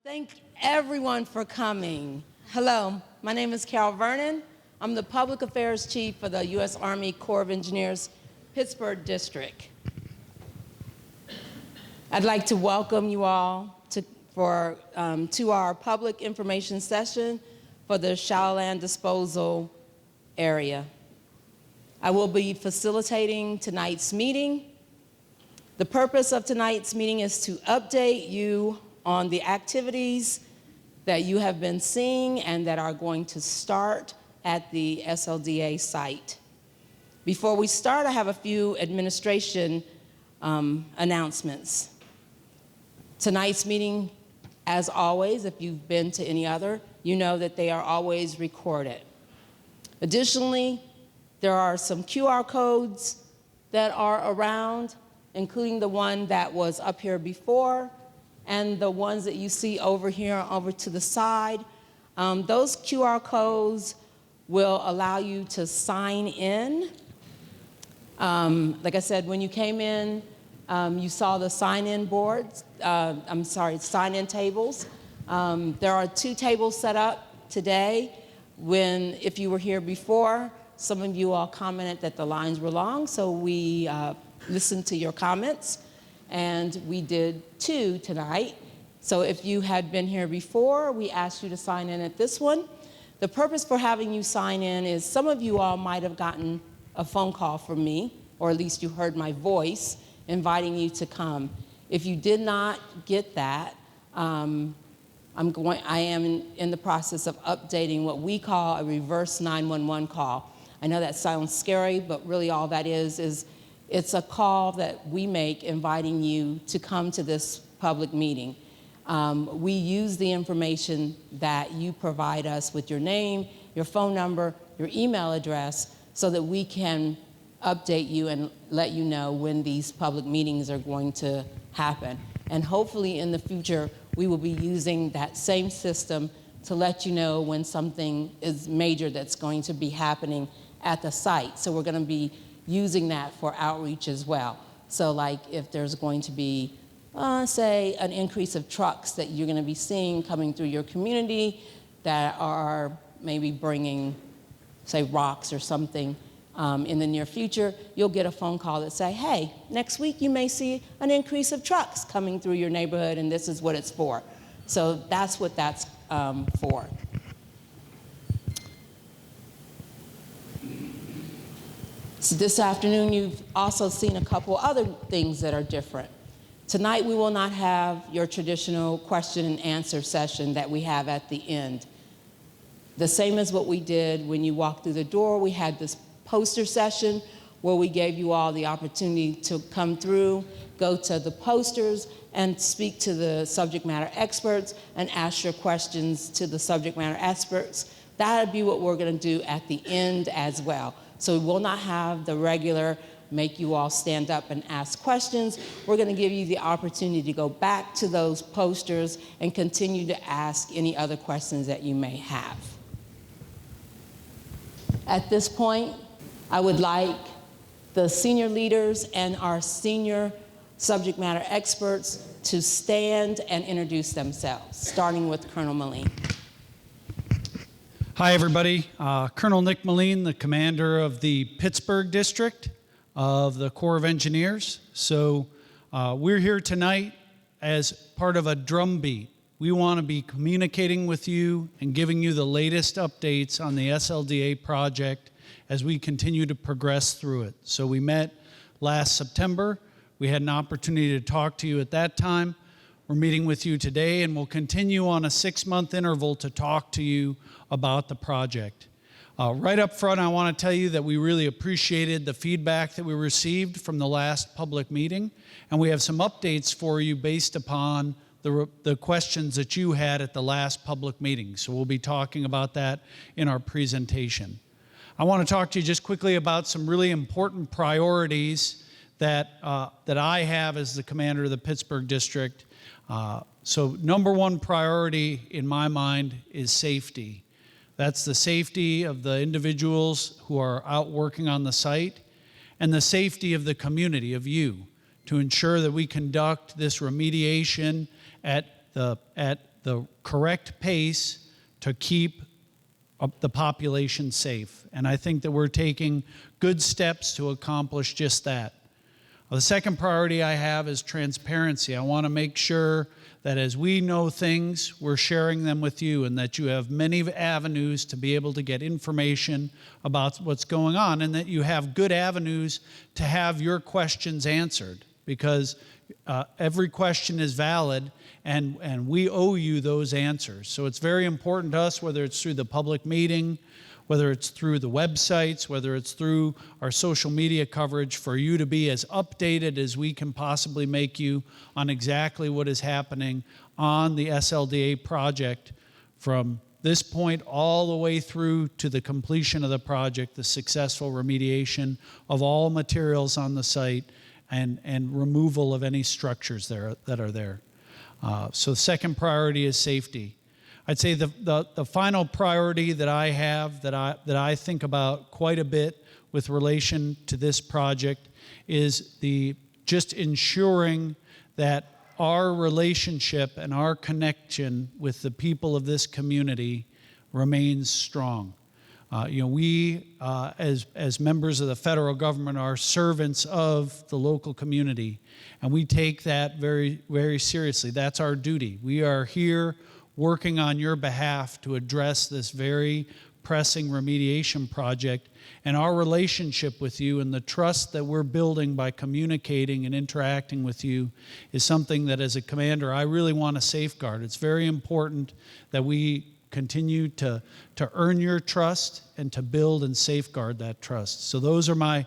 Thank everyone for coming. Hello, my name is Carol Vernon. I'm the Public Affairs Chief for the U.S. Army Corps of Engineers, Pittsburgh District. I'd like to welcome you all to our public information session for the shallow land disposal area. I will be facilitating tonight's meeting. The purpose of tonight's meeting is to update you on the activities that you have been seeing and that are going to start at the SLDA site. Before we start, I have a few administration announcements. Tonight's meeting, as always, if you've been to any other, you know that they are always recorded. Additionally, there are some QR codes that are around, including the one that was up here before, and the ones that you see over here, over to the side. Those QR codes will allow you to sign in. Like I said, when you came in, you saw the sign-in boards, sign-in tables. There are 2 tables set up today. If you were here before, some of you all commented that the lines were long, so we listened to your comments. And we did 2 tonight. So if you had been here before, we asked you to sign in at this one. The purpose for having you sign in is some of you all might have gotten a phone call from me, or at least you heard my voice inviting you to come. If you did not get that, I am in the process of updating what we call a reverse 911 call. I know that sounds scary, but really all that is it's a call that we make inviting you to come to this public meeting. We use the information that you provide us with your name, your phone number, your email address, so that we can update you and let you know when these public meetings are going to happen. And hopefully in the future, we will be using that same system to let you know when something is major that's going to be happening at the site. So we're going to be using that for outreach as well. So like if there's going to be, say, an increase of trucks that you're going to be seeing coming through your community that are maybe bringing, say, rocks or something in the near future, you'll get a phone call that say, hey, next week you may see an increase of trucks coming through your neighborhood and this is what it's for. So that's what that's for. So this afternoon, you've also seen a couple other things that are different. Tonight, we will not have your traditional question and answer session that we have at the end. The same as what we did when you walked through the door, we had this poster session where we gave you all the opportunity to come through, go to the posters, and speak to the subject matter experts and ask your questions to the subject matter experts. That would be what we're going to do at the end as well. So we will not have the regular make you all stand up and ask questions. We're going to give you the opportunity to go back to those posters and continue to ask any other questions that you may have. At this point, I would like the senior leaders and our senior subject matter experts to stand and introduce themselves, starting with Colonel Moline. Hi, everybody. Colonel Nick Moline, the commander of the Pittsburgh District of the Corps of Engineers. So we're here tonight as part of a drumbeat. We want to be communicating with you and giving you the latest updates on the SLDA project as we continue to progress through it. So we met last September. We had an opportunity to talk to you at that time. We're meeting with you today, and we'll continue on a 6-month interval to talk to you about the project. Right up front, I want to tell you that we really appreciated the feedback that we received from the last public meeting, and we have some updates for you based upon the questions that you had at the last public meeting. So we'll be talking about that in our presentation. I want to talk to you just quickly about some really important priorities that I have as the commander of the Pittsburgh District. So number 1 priority in my mind is safety. That's the safety of the individuals who are out working on the site and the safety of the community, of you, to ensure that we conduct this remediation at the correct pace to keep the population safe. And I think that we're taking good steps to accomplish just that. The second priority I have is transparency. I want to make sure that as we know things, we're sharing them with you, and that you have many avenues to be able to get information about what's going on, and that you have good avenues to have your questions answered, because every question is valid, and we owe you those answers. So it's very important to us, whether it's through the public meeting, whether it's through the websites, whether it's through our social media coverage, for you to be as updated as we can possibly make you on exactly what is happening on the SLDA project from this point all the way through to the completion of the project, the successful remediation of all materials on the site, and removal of any structures there that are there. So the second priority is safety. I'd say the final priority that I have, that I think about quite a bit with relation to this project, is just ensuring that our relationship and our connection with the people of this community remains strong. We, as members of the federal government, are servants of the local community, and we take that very, very seriously. That's our duty. We are here working on your behalf to address this very pressing remediation project, and our relationship with you and the trust that we're building by communicating and interacting with you is something that, as a commander, I really want to safeguard. It's very important that we continue to earn your trust and to build and safeguard that trust. So those are my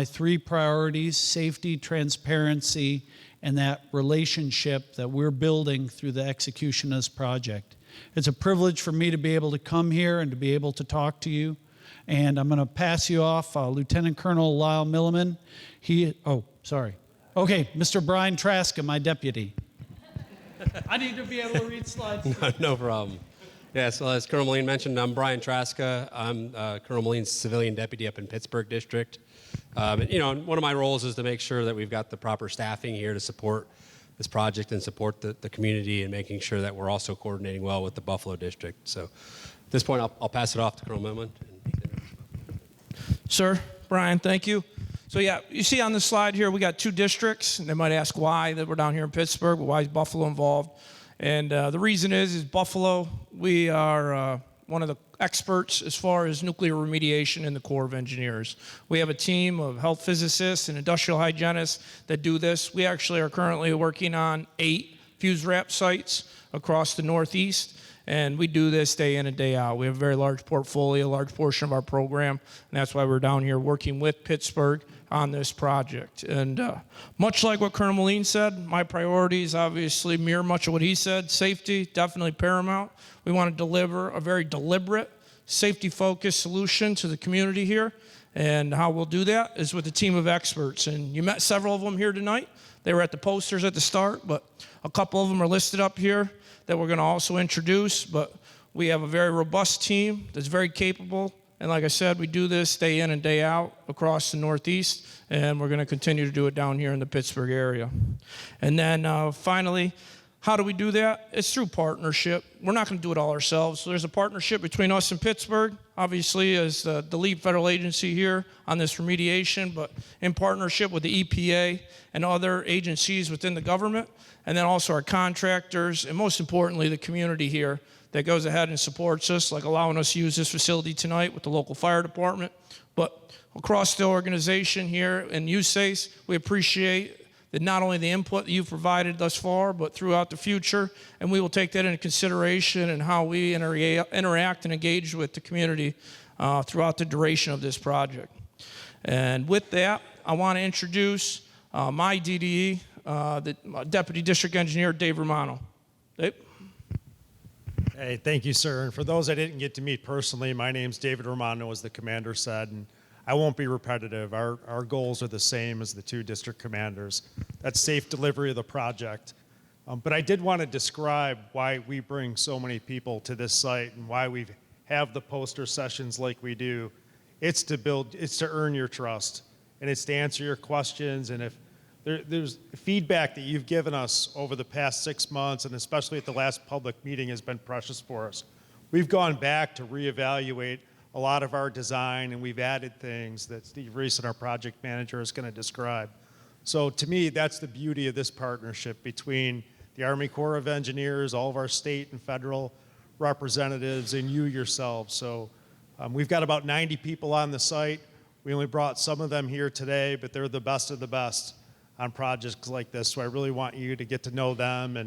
three priorities: safety, transparency, and that relationship that we're building through the execution of this project. It's a privilege for me to be able to come here and to be able to talk to you. And I'm going to pass you off Lieutenant Colonel Lyle Milliman. Okay, Mr. Brian Traska, my deputy. I need to be able to read slides. No problem. Yeah, so as Colonel Moline mentioned, I'm Brian Traska. I'm Colonel Moline's civilian deputy up in Pittsburgh District. And one of my roles is to make sure that we've got the proper staffing here to support this project and support the community, and making sure that we're also coordinating well with the Buffalo District. So at this point, I'll pass it off to Colonel Milliman. Sir, Brian, thank you. So yeah, you see on the slide here, we got two districts, and they might ask why that we're down here in Pittsburgh, but why is Buffalo involved? And the reason is Buffalo, we are one of the experts as far as nuclear remediation in the Corps of Engineers. We have a team of health physicists and industrial hygienists that do this. We actually are currently working on 8 fuse wrap sites across the Northeast, and we do this day in and day out. We have a very large portfolio, a large portion of our program, and that's why we're down here working with Pittsburgh on this project. And much like what Colonel Moline said, my priorities obviously mirror much of what he said. Safety, definitely paramount. We want to deliver a very deliberate, safety-focused solution to the community here. And how we'll do that is with a team of experts. And you met several of them here tonight. They were at the posters at the start, but a couple of them are listed up here that we're going to also introduce. But we have a very robust team that's very capable. And like I said, we do this day in and day out across the Northeast, and we're going to continue to do it down here in the Pittsburgh area. And then finally, how do we do that? It's through partnership. We're not going to do it all ourselves. So there's a partnership between us and Pittsburgh, obviously as the lead federal agency here on this remediation, but in partnership with the EPA and other agencies within the government, and then also our contractors, and most importantly, the community here that goes ahead and supports us, like allowing us to use this facility tonight with the local fire department. But across the organization here in USACE, we appreciate that not only the input that you've provided thus far, but throughout the future, and we will take that into consideration in how we interact and engage with the community throughout the duration of this project. And with that, I want to introduce my DDE, the Deputy District Engineer, Dave Romano. Dave? Hey, thank you, sir. And for those I didn't get to meet personally, my name's David Romano, as the commander said, and I won't be repetitive. Our goals are the same as the 2 district commanders. That's safe delivery of the project. But I did want to describe why we bring so many people to this site and why we have the poster sessions like we do. It's to earn your trust, and it's to answer your questions. And if there's feedback that you've given us over the past 6 months, and especially at the last public meeting, has been precious for us. We've gone back to reevaluate a lot of our design, and we've added things that Steve Reese, our project manager, is going to describe. So to me, that's the beauty of this partnership between the Army Corps of Engineers, all of our state and federal representatives, and you yourselves. So we've got about 90 people on the site. We only brought some of them here today, but they're the best of the best on projects like this. So I really want you to get to know them.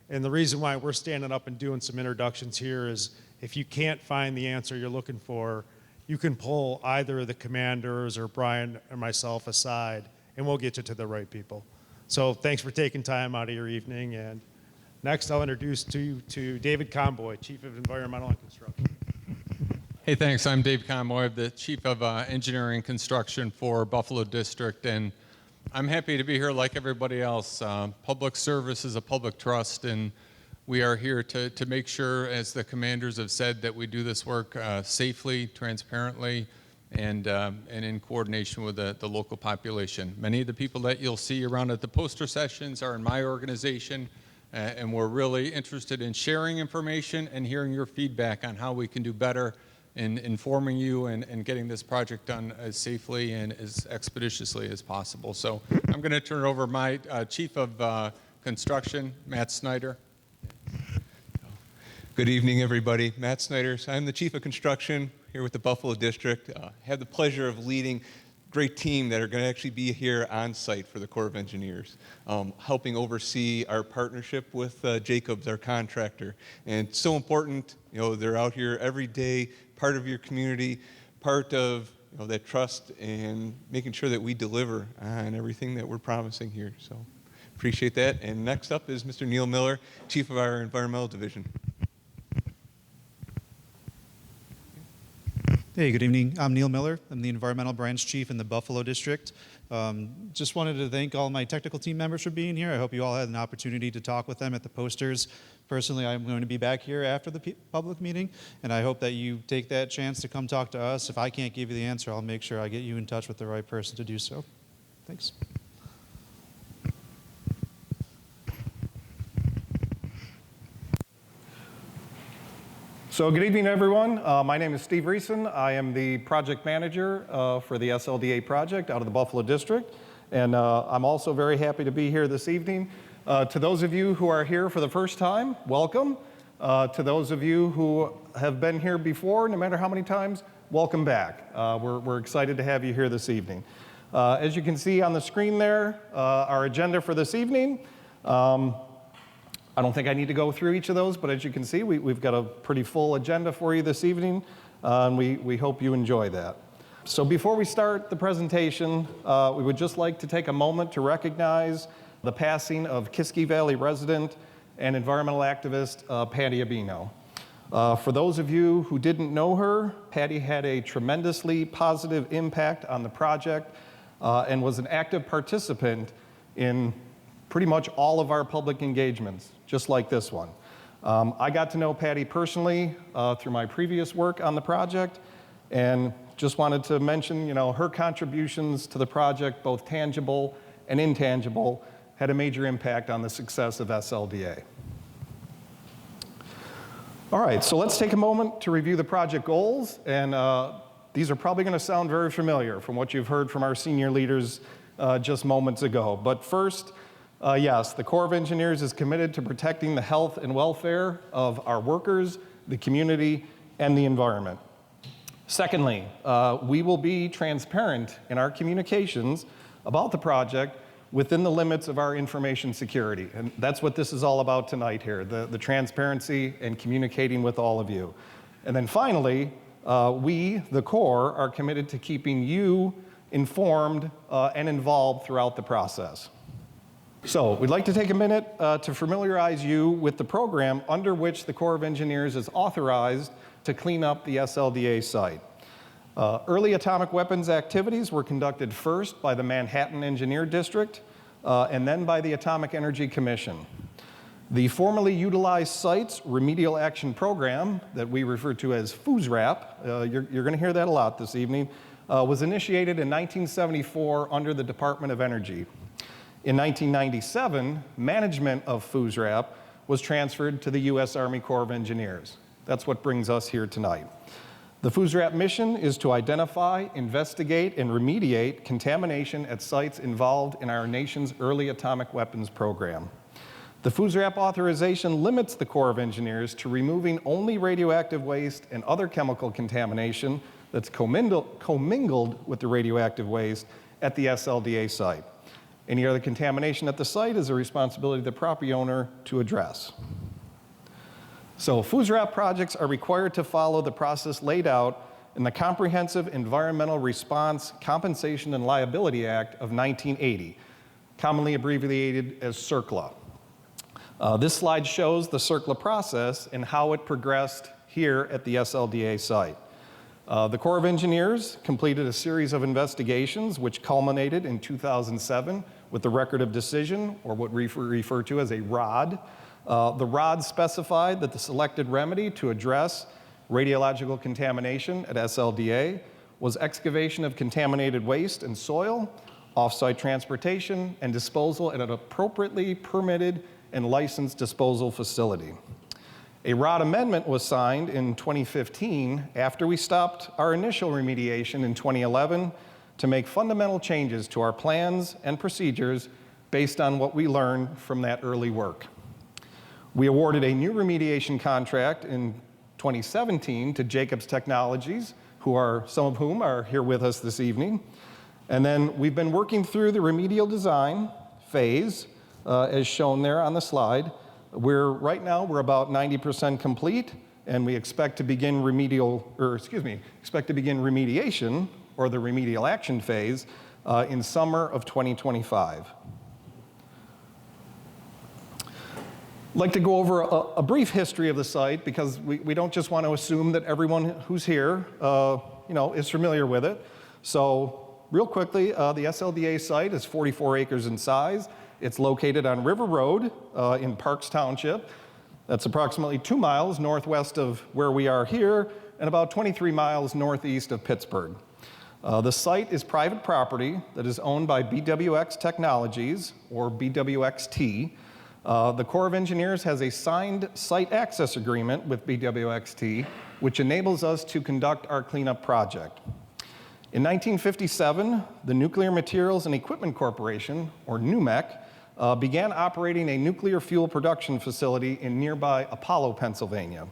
And the reason why we're standing up and doing some introductions here is if you can't find the answer you're looking for, you can pull either of the commanders or Brian or myself aside, and we'll get you to the right people. So thanks for taking time out of your evening. And next, I'll introduce to David Conboy, Chief of Environmental and Construction. Hey, thanks. I'm Dave Conboy, I'm the Chief of Engineering and Construction for Buffalo District, and I'm happy to be here like everybody else. Public service is a public trust, and we are here to make sure, as the commanders have said, that we do this work safely, transparently, and in coordination with the local population. Many of the people that you'll see around at the poster sessions are in my organization, and we're really interested in sharing information and hearing your feedback on how we can do better in informing you and getting this project done as safely and as expeditiously as possible. So I'm going to turn it over to my Chief of Construction, Matt Snyder. Good evening, everybody. Matt Snyder. I'm the Chief of Construction here with the Buffalo District. Have the pleasure of leading a great team that are going to actually be here on site for the Corps of Engineers, helping oversee our partnership with Jacobs, our contractor. And it's so important, they're out here every day, part of your community, part of that trust, and making sure that we deliver on everything that we're promising here. So appreciate that. And next up is Mr. Neil Miller, Chief of our Environmental Division. Hey, good evening. I'm Neil Miller. I'm the Environmental Branch Chief in the Buffalo District. Just wanted to thank all my technical team members for being here. I hope you all had an opportunity to talk with them at the posters. Personally, I'm going to be back here after the public meeting, and I hope that you take that chance to come talk to us. If I can't give you the answer, I'll make sure I get you in touch with the right person to do so. Thanks. So good evening, everyone. My name is Steve Reeson. I am the project manager for the SLDA project out of the Buffalo District. And I'm also very happy to be here this evening. To those of you who are here for the first time, welcome. To those of you who have been here before, no matter how many times, welcome back. We're excited to have you here this evening. As you can see on the screen there, our agenda for this evening. I don't think I need to go through each of those, but as you can see, we've got a pretty full agenda for you this evening, and we hope you enjoy that. So before we start the presentation, we would just like to take a moment to recognize the passing of Kiskiminetas Valley resident and environmental activist Patty Abino. For those of you who didn't know her, Patty had a tremendously positive impact on the project and was an active participant in pretty much all of our public engagements, just like this one. I got to know Patty personally through my previous work on the project, and just wanted to mention, her contributions to the project, both tangible and intangible, had a major impact on the success of SLDA. All right, so let's take a moment to review the project goals, and these are probably going to sound very familiar from what you've heard from our senior leaders just moments ago. But first, yes, the Corps of Engineers is committed to protecting the health and welfare of our workers, the community, and the environment. Secondly, we will be transparent in our communications about the project within the limits of our information security. And that's what this is all about tonight here, the transparency and communicating with all of you. And then finally, we, the Corps, are committed to keeping you informed and involved throughout the process. So we'd like to take a minute to familiarize you with the program under which the Corps of Engineers is authorized to clean up the SLDA site. Early atomic weapons activities were conducted first by the Manhattan Engineer District and then by the Atomic Energy Commission. The formerly utilized site's remedial action program, that we refer to as FUSRAP, you're going to hear that a lot this evening, was initiated in 1974 under the Department of Energy. In 1997, management of FUSRAP was transferred to the U.S. Army Corps of Engineers. That's what brings us here tonight. The FUSRAP mission is to identify, investigate, and remediate contamination at sites involved in our nation's early atomic weapons program. The FUSRAP authorization limits the Corps of Engineers to removing only radioactive waste and other chemical contamination that's commingled with the radioactive waste at the SLDA site. Any other contamination at the site is a responsibility of the property owner to address. So FUSRAP projects are required to follow the process laid out in the Comprehensive Environmental Response, Compensation, and Liability Act of 1980, commonly abbreviated as CERCLA. This slide shows the CERCLA process and how it progressed here at the SLDA site. The Corps of Engineers completed a series of investigations which culminated in 2007 with the Record of Decision, or what we refer to as a ROD. The ROD specified that the selected remedy to address radiological contamination at SLDA was excavation of contaminated waste and soil, off-site transportation, and disposal at an appropriately permitted and licensed disposal facility. A ROD amendment was signed in 2015 after we stopped our initial remediation in 2011 to make fundamental changes to our plans and procedures based on what we learned from that early work. We awarded a new remediation contract in 2017 to Jacobs Technologies, some of whom are here with us this evening. And then we've been working through the remedial design phase, as shown there on the slide. Right now we're about 90% complete, and we expect to begin remediation, or the remedial action phase, in summer of 2025. I'd like to go over a brief history of the site, because we don't just want to assume that everyone who's here is familiar with it. So real quickly, the SLDA site is 44 acres in size. It's located on River Road in Parks Township. That's approximately 2 miles northwest of where we are here and about 23 miles northeast of Pittsburgh. The site is private property that is owned by BWX Technologies, or BWXT. The Corps of Engineers has a signed site access agreement with BWXT, which enables us to conduct our cleanup project. In 1957, the Nuclear Materials and Equipment Corporation, or NUMEC, began operating a nuclear fuel production facility in nearby Apollo, Pennsylvania.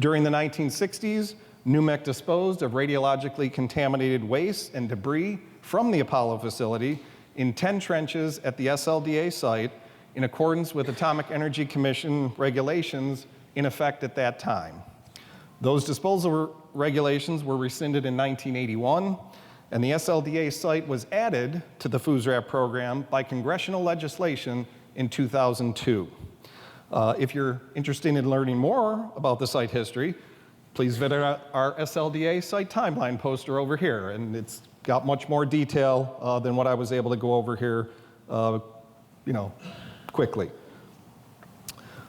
During the 1960s, NUMEC disposed of radiologically contaminated waste and debris from the Apollo facility in 10 trenches at the SLDA site, in accordance with Atomic Energy Commission regulations in effect at that time. Those disposal regulations were rescinded in 1981, and the SLDA site was added to the FUSRAP program by congressional legislation in 2002. If you're interested in learning more about the site history, please visit our SLDA site timeline poster over here, and it's got much more detail than what I was able to go over here, quickly.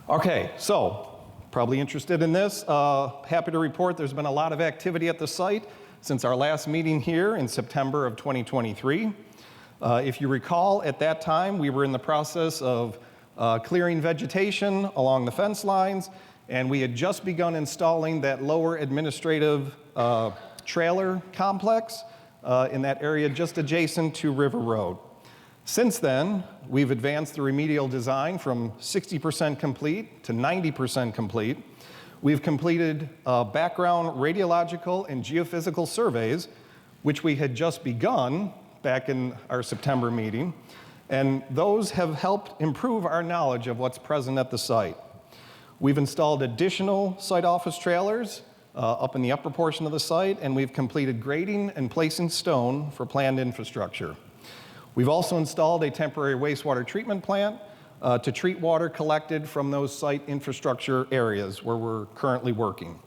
Okay, so probably interested in this. Happy to report there's been a lot of activity at the site since our last meeting here in September of 2023. If you recall, at that time, we were in the process of clearing vegetation along the fence lines, and we had just begun installing that lower administrative trailer complex in that area just adjacent to River Road. Since then, we've advanced the remedial design from 60% complete to 90% complete. We've completed background radiological and geophysical surveys, which we had just begun back in our September meeting, and those have helped improve our knowledge of what's present at the site. We've installed additional site office trailers up in the upper portion of the site, and we've completed grading and placing stone for planned infrastructure. We've also installed a temporary wastewater treatment plant to treat water collected from those site infrastructure areas where we're currently working.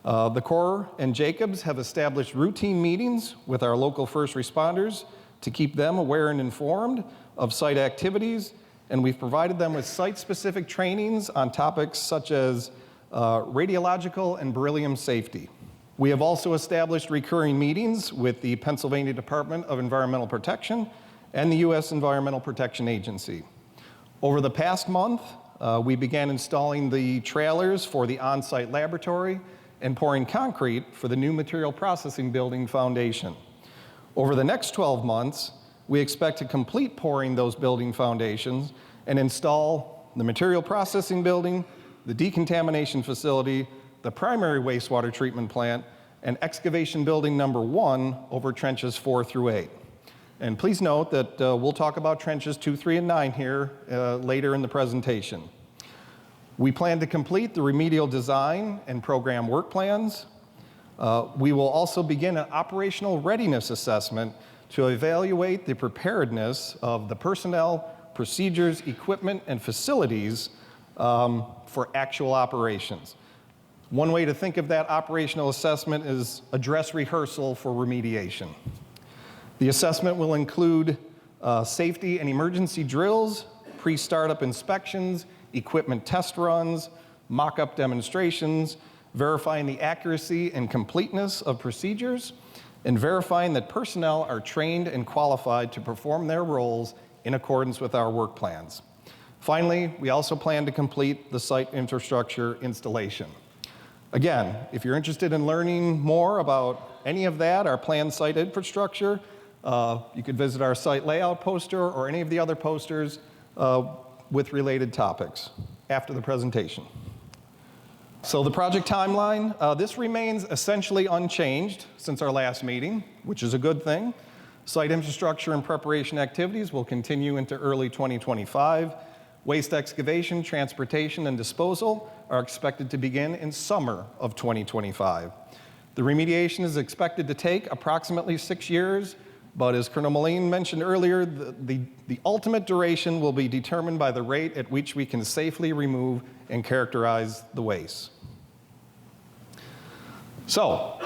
The Corps and Jacobs have established routine meetings with our local first responders to keep them aware and informed of site activities, and we've provided them with site-specific trainings on topics such as radiological and beryllium safety. We have also established recurring meetings with the Pennsylvania Department of Environmental Protection and the U.S. Environmental Protection Agency. Over the past month, we began installing the trailers for the on-site laboratory and pouring concrete for the new material processing building foundation. Over the next 12 months, we expect to complete pouring those building foundations and install the material processing building, the decontamination facility, the primary wastewater treatment plant, and excavation building number 1 over trenches 4 through 8. And please note that we'll talk about trenches 2, 3, and 9 here later in the presentation. We plan to complete the remedial design and program work plans. We will also begin an operational readiness assessment to evaluate the preparedness of the personnel, procedures, equipment, and facilities for actual operations. One way to think of that operational assessment is a dress rehearsal for remediation. The assessment will include safety and emergency drills, pre-startup inspections, equipment test runs, mock-up demonstrations, verifying the accuracy and completeness of procedures, and verifying that personnel are trained and qualified to perform their roles in accordance with our work plans. Finally, we also plan to complete the site infrastructure installation. Again, if you're interested in learning more about any of that, our planned site infrastructure, you could visit our site layout poster or any of the other posters with related topics after the presentation. So the project timeline, this remains essentially unchanged since our last meeting, which is a good thing. Site infrastructure and preparation activities will continue into early 2025. Waste excavation, transportation, and disposal are expected to begin in summer of 2025. The remediation is expected to take approximately 6 years, but as Colonel Moline mentioned earlier, the ultimate duration will be determined by the rate at which we can safely remove and characterize the waste. So,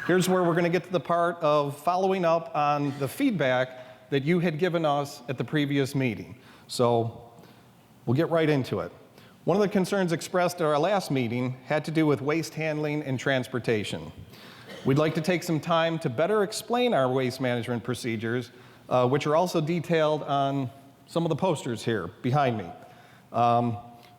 here's where we're going to get to the part of following up on the feedback that you had given us at the previous meeting. So, we'll get right into it. One of the concerns expressed at our last meeting had to do with waste handling and transportation. We'd like to take some time to better explain our waste management procedures, which are also detailed on some of the posters here behind me.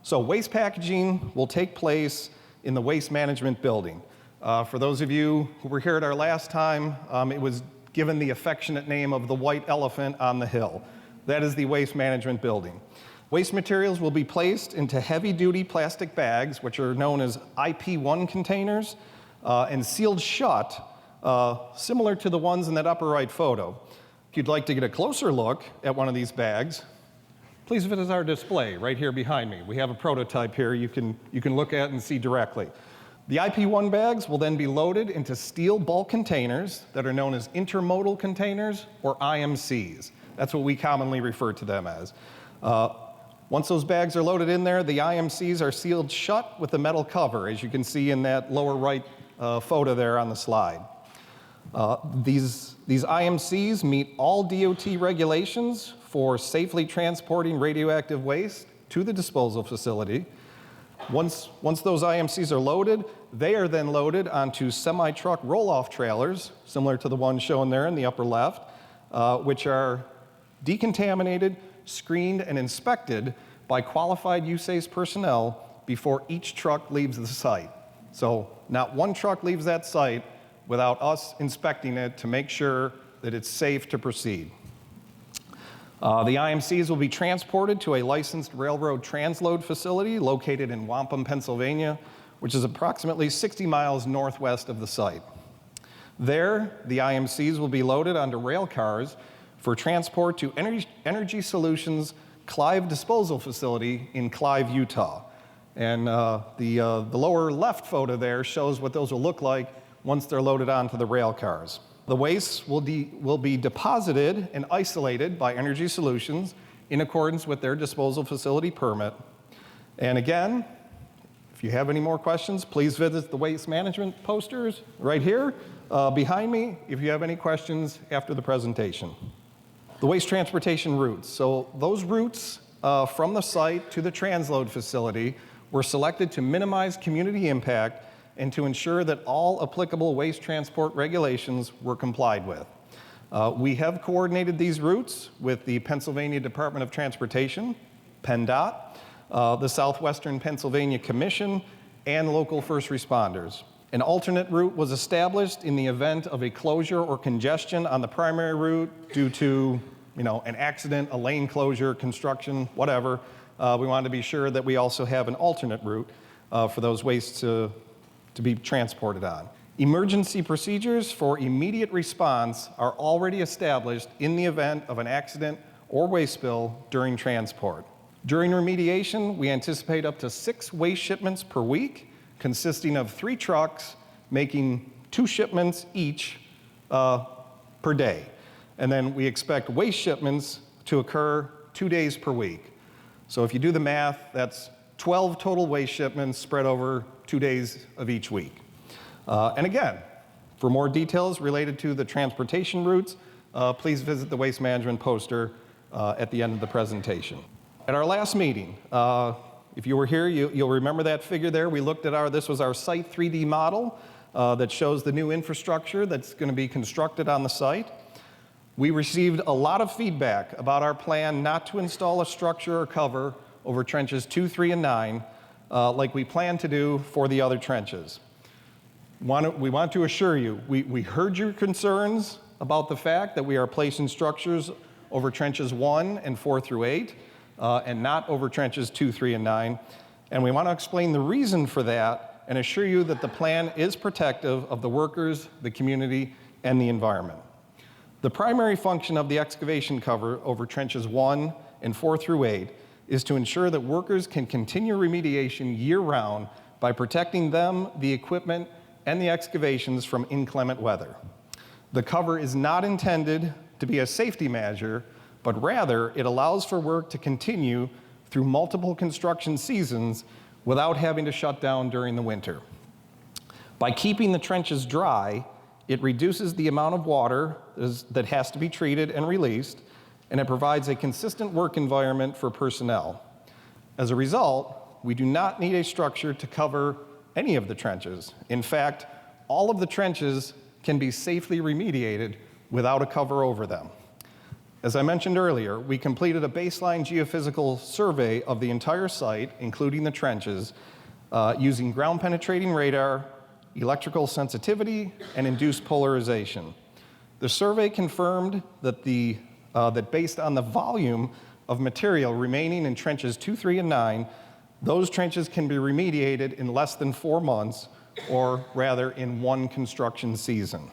So waste packaging will take place in the waste management building. For those of you who were here at our last time, it was given the affectionate name of the white elephant on the hill. That is the waste management building. Waste materials will be placed into heavy-duty plastic bags, which are known as IP1 containers, and sealed shut, similar to the ones in that upper right photo. If you'd like to get a closer look at one of these bags, please visit our display right here behind me. We have a prototype here you can look at and see directly. The IP1 bags will then be loaded into steel bulk containers that are known as intermodal containers, or IMCs. That's what we commonly refer to them as. Once those bags are loaded in there, the IMCs are sealed shut with a metal cover, as you can see in that lower right photo there on the slide. These IMCs meet all DOT regulations for safely transporting radioactive waste to the disposal facility. Once those IMCs are loaded, they are then loaded onto semi-truck roll-off trailers, similar to the one shown there in the upper left, which are decontaminated, screened, and inspected by qualified USACE personnel before each truck leaves the site. So not one truck leaves that site without us inspecting it to make sure that it's safe to proceed. The IMCs will be transported to a licensed railroad transload facility located in Wampum, Pennsylvania, which is approximately 60 miles northwest of the site. There, the IMCs will be loaded onto rail cars for transport to Energy Solutions' Clive Disposal Facility in Clive, Utah. And the lower left photo there shows what those will look like once they're loaded onto the rail cars. The waste will be deposited and isolated by Energy Solutions in accordance with their disposal facility permit. And again, if you have any more questions, please visit the waste management posters right here behind me if you have any questions after the presentation. The waste transportation routes. So those routes from the site to the transload facility were selected to minimize community impact and to ensure that all applicable waste transport regulations were complied with. We have coordinated these routes with the Pennsylvania Department of Transportation, PennDOT, the Southwestern Pennsylvania Commission, and local first responders. An alternate route was established in the event of a closure or congestion on the primary route due to, an accident, a lane closure, construction, whatever. We wanted to be sure that we also have an alternate route for those wastes to be transported on. Emergency procedures for immediate response are already established in the event of an accident or waste spill during transport. During remediation, we anticipate up to 6 waste shipments per week, consisting of 3 trucks making 2 shipments each per day. And then we expect waste shipments to occur 2 days per week. So if you do the math, that's 12 total waste shipments spread over 2 days of each week. And again, for more details related to the transportation routes, please visit the waste management poster at the end of the presentation. At our last meeting, if you were here, you'll remember that figure there. We looked at this was our site 3D model that shows the new infrastructure that's going to be constructed on the site. We received a lot of feedback about our plan not to install a structure or cover over trenches 2, 3, and 9, like we plan to do for the other trenches. We want to assure you, we heard your concerns about the fact that we are placing structures over trenches 1 and 4 through 8, and not over trenches 2, 3, and 9. And we want to explain the reason for that and assure you that the plan is protective of the workers, the community, and the environment. The primary function of the excavation cover over trenches 1 and 4 through 8 is to ensure that workers can continue remediation year-round by protecting them, the equipment, and the excavations from inclement weather. The cover is not intended to be a safety measure, but rather it allows for work to continue through multiple construction seasons without having to shut down during the winter. By keeping the trenches dry, it reduces the amount of water that has to be treated and released, and it provides a consistent work environment for personnel. As a result, we do not need a structure to cover any of the trenches. In fact, all of the trenches can be safely remediated without a cover over them. As I mentioned earlier, we completed a baseline geophysical survey of the entire site, including the trenches, using ground penetrating radar, electrical sensitivity, and induced polarization. The survey confirmed that that based on the volume of material remaining in trenches 2, 3, and 9, those trenches can be remediated in less than 4 months, or rather in 1 construction season.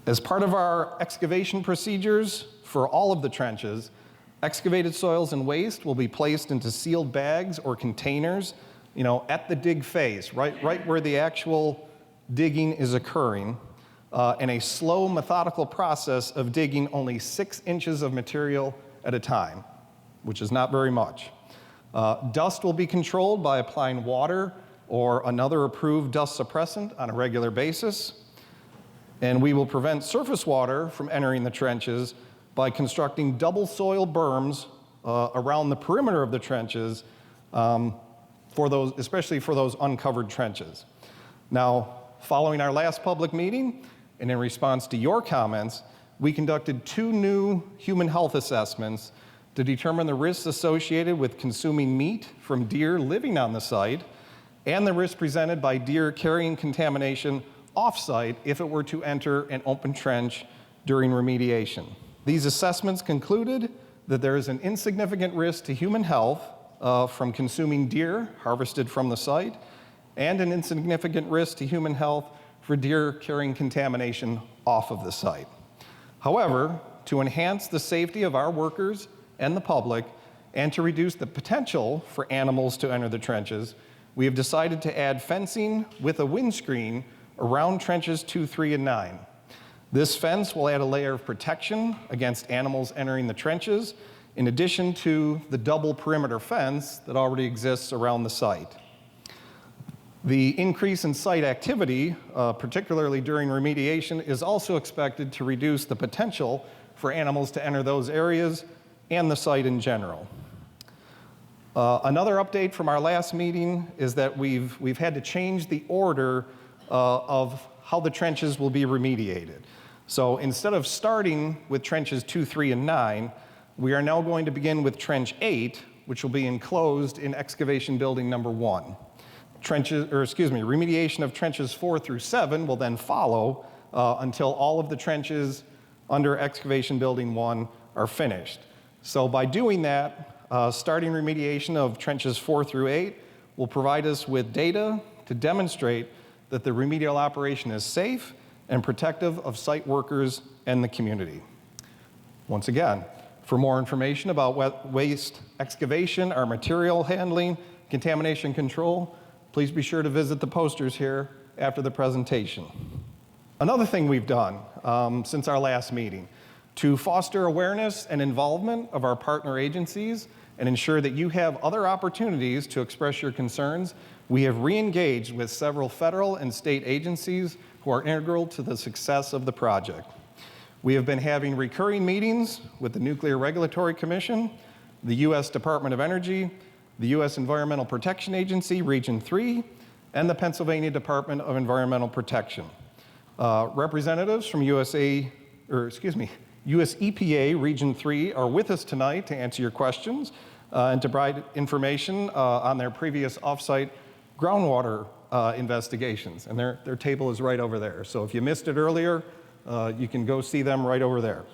As part of our excavation procedures for all of the trenches, excavated soils and waste will be placed into sealed bags or containers, at the dig phase, right where the actual digging is occurring, in a slow, methodical process of digging only 6 inches of material at a time, which is not very much. Dust will be controlled by applying water or another approved dust suppressant on a regular basis. And we will prevent surface water from entering the trenches by constructing double soil berms around the perimeter of the trenches, especially for those uncovered trenches. Now, following our last public meeting, and in response to your comments, we conducted 2 new human health assessments to determine the risks associated with consuming meat from deer living on the site and the risk presented by deer carrying contamination off-site if it were to enter an open trench during remediation. These assessments concluded that there is an insignificant risk to human health from consuming deer harvested from the site, and an insignificant risk to human health for deer carrying contamination off of the site. However, to enhance the safety of our workers and the public, and to reduce the potential for animals to enter the trenches, we have decided to add fencing with a windscreen around trenches 2, 3, and 9. This fence will add a layer of protection against animals entering the trenches, in addition to the double perimeter fence that already exists around the site. The increase in site activity, particularly during remediation, is also expected to reduce the potential for animals to enter those areas and the site in general. Another update from our last meeting is that we've had to change the order of how the trenches will be remediated. So instead of starting with trenches 2, 3, and 9, we are now going to begin with trench 8, which will be enclosed in excavation building number 1. Remediation of trenches 4 through 7 will then follow until all of the trenches under excavation building 1 are finished. So by doing that, starting remediation of trenches 4 through 8 will provide us with data to demonstrate that the remedial operation is safe and protective of site workers and the community. Once again, for more information about waste excavation, our material handling, contamination control, please be sure to visit the posters here after the presentation. Another thing we've done since our last meeting, to foster awareness and involvement of our partner agencies and ensure that you have other opportunities to express your concerns, we have re-engaged with several federal and state agencies who are integral to the success of the project. We have been having recurring meetings with the Nuclear Regulatory Commission, the U.S. Department of Energy, the U.S. Environmental Protection Agency, Region 3, and the Pennsylvania Department of Environmental Protection. Representatives from US EPA Region 3 are with us tonight to answer your questions and to provide information on their previous off-site groundwater investigations. And their table is right over there. So if you missed it earlier, you can go see them right over there.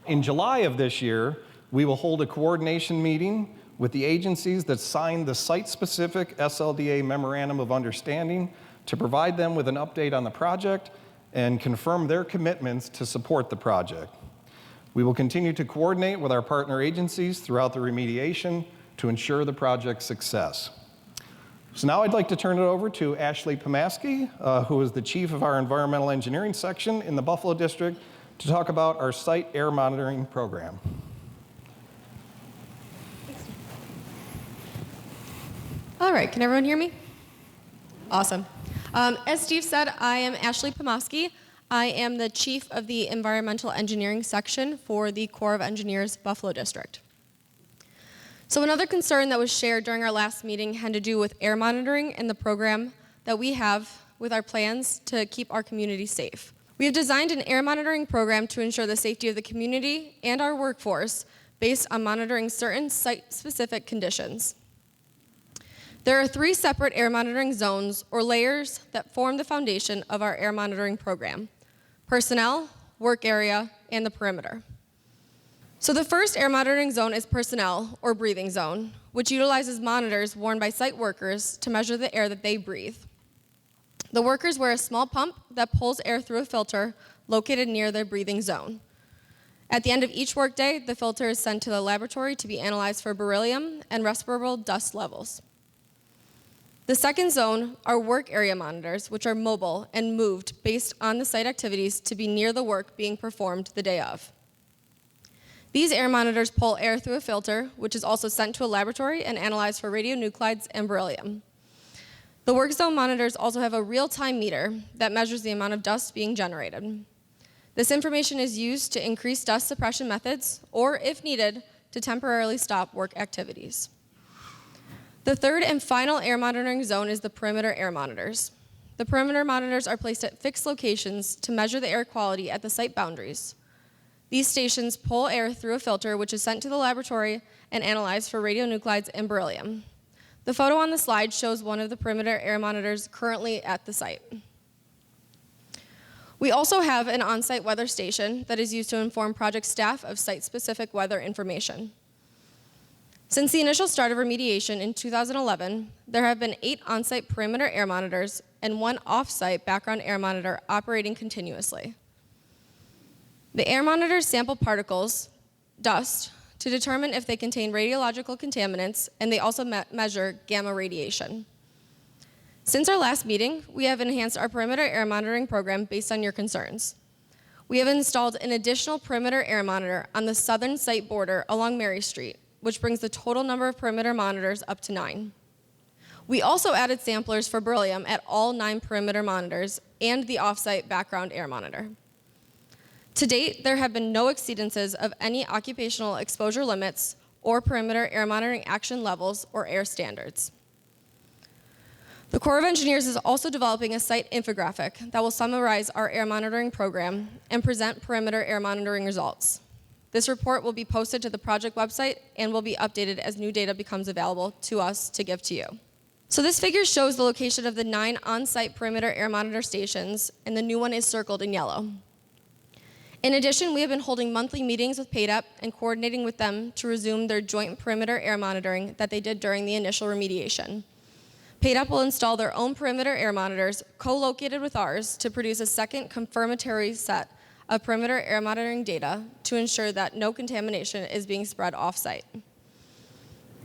In July of this year, we will hold a coordination meeting with the agencies that signed the site-specific SLDA Memorandum of Understanding to provide them with an update on the project and confirm their commitments to support the project. We will continue to coordinate with our partner agencies throughout the remediation to ensure the project's success. So now I'd like to turn it over to Ashley Pomaski, who is the chief of our environmental engineering section in the Buffalo District, to talk about our site air monitoring program. All right, can everyone hear me? Awesome. As Steve said, I am Ashley Pomaski. I am the chief of the environmental engineering section for the Corps of Engineers Buffalo District. So another concern that was shared during our last meeting had to do with air monitoring and the program that we have with our plans to keep our community safe. We have designed an air monitoring program to ensure the safety of the community and our workforce based on monitoring certain site-specific conditions. There are 3 separate air monitoring zones or layers that form the foundation of our air monitoring program: personnel, work area, and the perimeter. So the first air monitoring zone is personnel or breathing zone, which utilizes monitors worn by site workers to measure the air that they breathe. The workers wear a small pump that pulls air through a filter located near their breathing zone. At the end of each workday, the filter is sent to the laboratory to be analyzed for beryllium and respirable dust levels. The second zone are work area monitors, which are mobile and moved based on the site activities to be near the work being performed the day of. These air monitors pull air through a filter, which is also sent to a laboratory and analyzed for radionuclides and beryllium. The work zone monitors also have a real-time meter that measures the amount of dust being generated. This information is used to increase dust suppression methods, or if needed, to temporarily stop work activities. The third and final air monitoring zone is the perimeter air monitors. The perimeter monitors are placed at fixed locations to measure the air quality at the site boundaries. These stations pull air through a filter, which is sent to the laboratory and analyzed for radionuclides and beryllium. The photo on the slide shows one of the perimeter air monitors currently at the site. We also have an on-site weather station that is used to inform project staff of site-specific weather information. Since the initial start of remediation in 2011, there have been 8 on-site perimeter air monitors and 1 off-site background air monitor operating continuously. The air monitors sample particles, dust, to determine if they contain radiological contaminants, and they also measure gamma radiation. Since our last meeting, we have enhanced our perimeter air monitoring program based on your concerns. We have installed an additional perimeter air monitor on the southern site border along Mary Street, which brings the total number of perimeter monitors up to 9. We also added samplers for beryllium at all 9 perimeter monitors and the off-site background air monitor. To date, there have been no exceedances of any occupational exposure limits or perimeter air monitoring action levels or air standards. The Corps of Engineers is also developing a site infographic that will summarize our air monitoring program and present perimeter air monitoring results. This report will be posted to the project website and will be updated as new data becomes available to us to give to you. So this figure shows the location of the 9 on-site perimeter air monitor stations, and the new one is circled in yellow. In addition, we have been holding monthly meetings with PADEP and coordinating with them to resume their joint perimeter air monitoring that they did during the initial remediation. PADEP will install their own perimeter air monitors co-located with ours to produce a second confirmatory set of perimeter air monitoring data to ensure that no contamination is being spread off-site.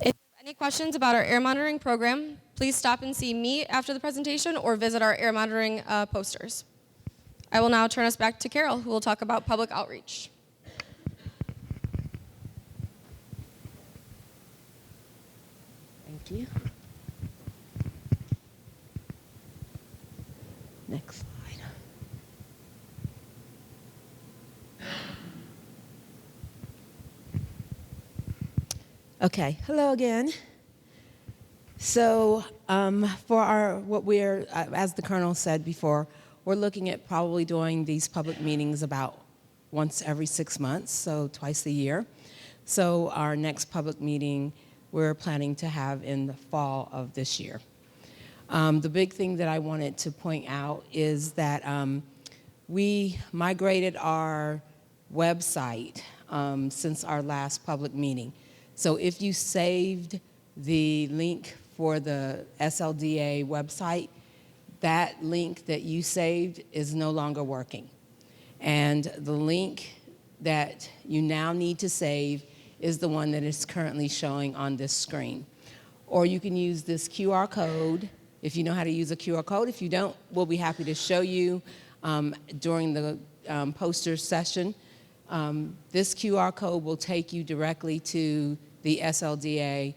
If you have any questions about our air monitoring program, please stop and see me after the presentation or visit our air monitoring posters. I will now turn us back to Carol, who will talk about public outreach. Thank you. Next slide. Okay, hello again. So for as the Colonel said before, we're looking at probably doing these public meetings about once every 6 months, so twice a year. So our next public meeting we're planning to have in the fall of this year. The big thing that I wanted to point out is that we migrated our website since our last public meeting. So if you saved the link for the SLDA website, that link that you saved is no longer working. And the link that you now need to save is the one that is currently showing on this screen. Or you can use this QR code if you know how to use a QR code. If you don't, we'll be happy to show you during the poster session. This QR code will take you directly to the SLDA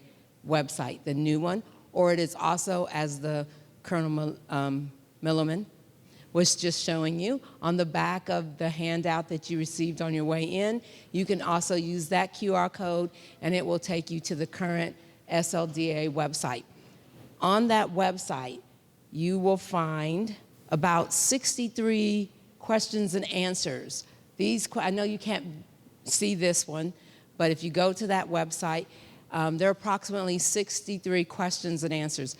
website, the new one, or it is also, as the Colonel Milliman was just showing you, on the back of the handout that you received on your way in, you can also use that QR code and it will take you to the current SLDA website. On that website, you will find about 63 questions and answers. I know you can't see this one, but if you go to that website, there are approximately 63 questions and answers.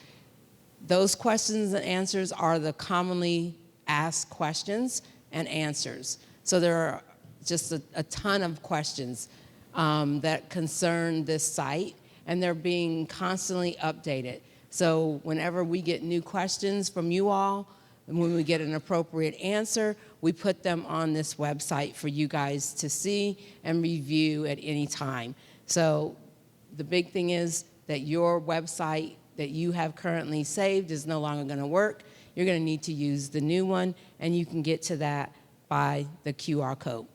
Those questions and answers are the commonly asked questions and answers. So there are just a ton of questions that concern this site, and they're being constantly updated. So whenever we get new questions from you all, and when we get an appropriate answer, we put them on this website for you guys to see and review at any time. So the big thing is that your website that you have currently saved is no longer going to work. You're going to need to use the new one, and you can get to that by the QR code.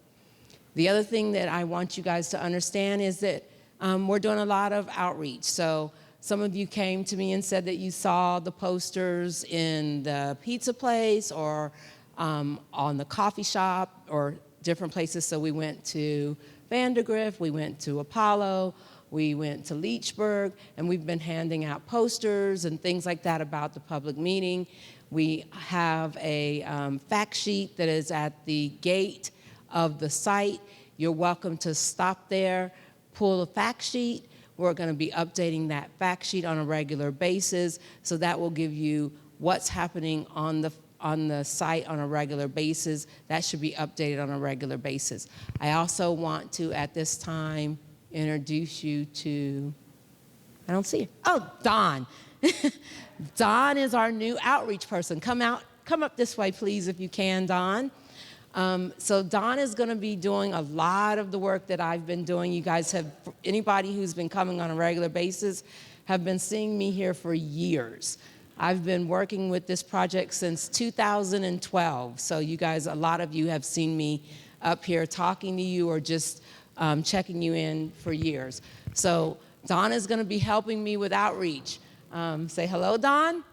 The other thing that I want you guys to understand is that we're doing a lot of outreach. So some of you came to me and said that you saw the posters in the pizza place or on the coffee shop or different places. So we went to Vandergrift, we went to Apollo, we went to Leechburg, and we've been handing out posters and things like that about the public meeting. We have a fact sheet that is at the gate of the site. You're welcome to stop there, pull the fact sheet. We're going to be updating that fact sheet on a regular basis, so that will give you what's happening on the site on a regular basis. That should be updated on a regular basis. I also want to, at this time, introduce you to, I don't see her. Oh, Dawn. Dawn is our new outreach person. Come up this way, please, if you can, Dawn. So Dawn is going to be doing a lot of the work that I've been doing. You guys have, anybody who's been coming on a regular basis, have been seeing me here for years. I've been working with this project since 2012. So you guys, a lot of you have seen me up here talking to you or just checking you in for years. So Dawn is going to be helping me with outreach. Say hello, Dawn.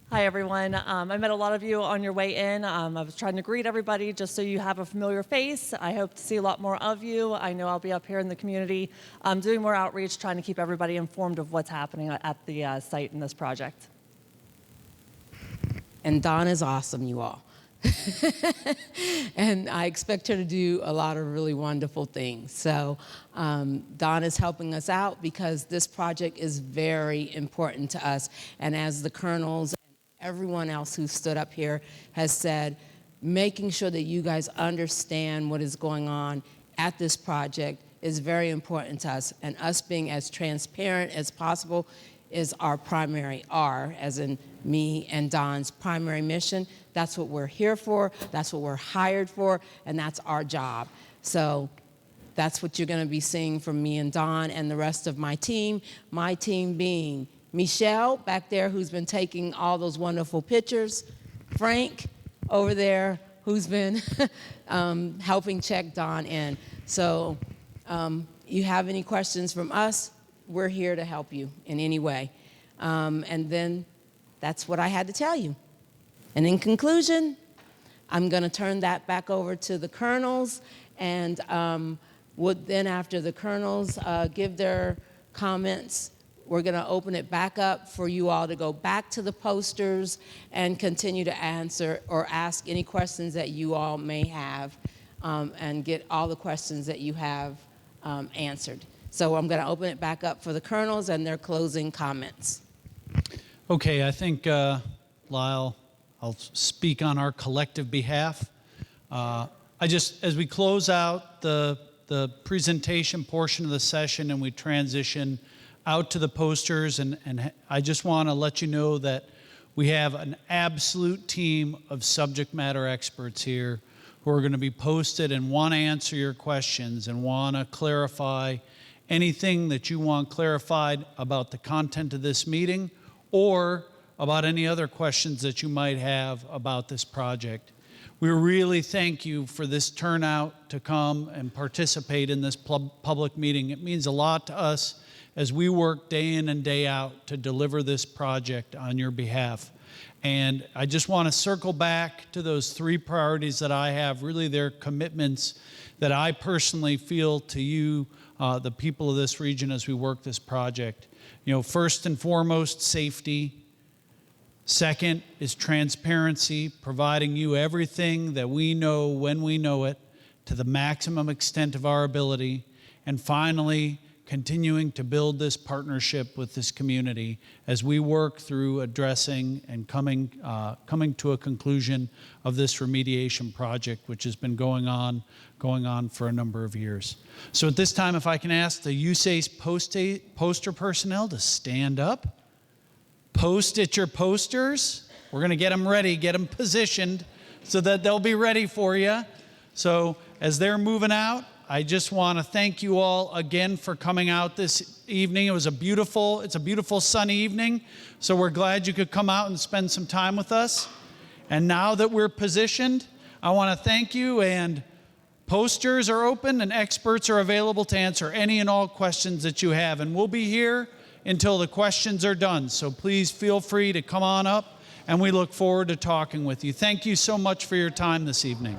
Hi, everyone. I met a lot of you on your way in. I was trying to greet everybody just so you have a familiar face. I hope to see a lot more of you. I know I'll be up here in the community doing more outreach, trying to keep everybody informed of what's happening at the site in this project. And Dawn is awesome, you all. And I expect her to do a lot of really wonderful things. So Dawn is helping us out because this project is very important to us. And as the colonels and everyone else who stood up here has said, making sure that you guys understand what is going on at this project is very important to us. And us being as transparent as possible is our primary, as in me and Don's primary mission. That's what we're here for, that's what we're hired for, and that's our job. So that's what you're gonna be seeing from me and Don and the rest of my team being Michelle back there, who's been taking all those wonderful pictures, Frank over there, who's been helping check Don in. So you have any questions from us, we're here to help you in any way. And then that's what I had to tell you. And in conclusion, I'm going to turn that back over to the colonels, and would then, after the colonels give their comments, we're going to open it back up for you all to go back to the posters and continue to answer or ask any questions that you all may have, and get all the questions that you have answered. So I'm going to open it back up for the colonels and their closing comments. Okay, I think, Lyle, I'll speak on our collective behalf. As we close out the presentation portion of the session and we transition out to the posters, and I just want to let you know that we have an absolute team of subject matter experts here who are going to be posted and want to answer your questions and want to clarify anything that you want clarified about the content of this meeting or about any other questions that you might have about this project. We really thank you for this turnout to come and participate in this public meeting. It means a lot to us as we work day in and day out to deliver this project on your behalf. And I just want to circle back to those three priorities that I have, really they're commitments that I personally feel to you, the people of this region, as we work this project. You know, first and foremost, safety. Second is transparency, providing you everything that we know when we know it to the maximum extent of our ability. And finally, continuing to build this partnership with this community as we work through addressing and coming to a conclusion of this remediation project, which has been going on for a number of years. So at this time, if I can ask the USACE poster personnel to stand up. Post at your posters. We're going to get them ready, get them positioned so that they'll be ready for you. So as they're moving out, I just want to thank you all again for coming out this evening. It's a beautiful sunny evening. So we're glad you could come out and spend some time with us. And now that we're positioned, I want to thank you, and posters are open and experts are available to answer any and all questions that you have. And we'll be here until the questions are done. So please feel free to come on up, and we look forward to talking with you. Thank you so much for your time this evening.